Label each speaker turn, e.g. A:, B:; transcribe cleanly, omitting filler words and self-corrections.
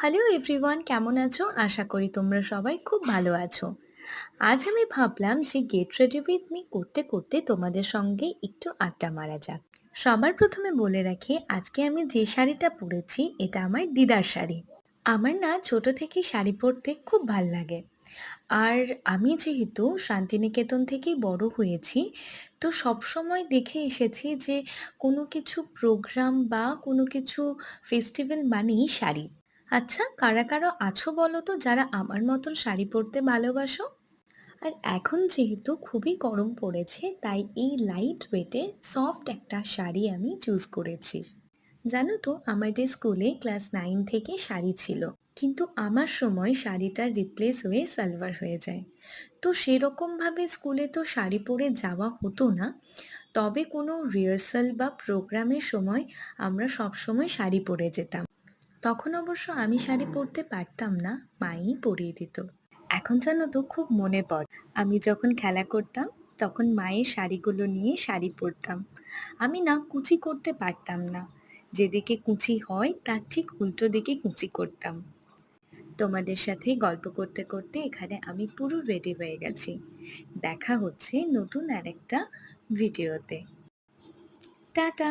A: Hello everyone, কেমন আছো? আশা করি তোমরা সবাই খুব ভালো আছো। আজ আমি ভাবলাম যে গেট রেডি উইথ মি করতে করতে তোমাদের সঙ্গে একটু আড্ডা মারা যাক। সবার প্রথমে বলে রাখি, আজকে আমি যে শাড়িটা পরেছি এটা আমার দিদার শাড়ি। আমার না ছোট থেকেই শাড়ি পরতে খুব ভাল লাগে। আর আমি যেহেতু শান্তিনিকেতন থেকেই বড় হয়েছি, তো সবসময় দেখে এসেছি যে কোনো কিছু প্রোগ্রাম বা কোনো কিছু ফেস্টিভ্যাল মানেই শাড়ি। আচ্ছা, কারা কারা আছো বলো তো যারা আমার মতন শাড়ি পরতে ভালোবাসো? আর এখন যেহেতু খুবই গরম পড়েছে, তাই এই লাইট ওয়েটে সফট একটা শাড়ি আমি চুজ করেছি। জানো তো, আমাদের স্কুলে ক্লাস 9 থেকে শাড়ি ছিল, কিন্তু আমার সময় শাড়িটা রিপ্লেস হয়ে সালোয়ার হয়ে যায়। তো সেরকমভাবে স্কুলে তো শাড়ি পরে যাওয়া হতো না, তবে কোনো রিহার্সাল বা প্রোগ্রামের সময় আমরা সবসময় শাড়ি পরে যেতাম। তখন অবশ্য আমি শাড়ি পরতে পারতাম না, মাই পরিয়ে দিত। এখন জানো তো, খুব মনে পড়ে আমি যখন খেলা করতাম, তখন মায়ের শাড়িগুলো নিয়ে শাড়ি পরতাম। আমি না কুচি করতে পারতাম না, যেদিকে কুচি হয় তার ঠিক উল্টো দিকে কুচি করতাম। তোমাদের সাথে গল্প করতে করতে এখানে আমি পুরো রেডি হয়ে গেছি। দেখা হচ্ছে নতুন আরেকটা ভিডিওতে। টাটা।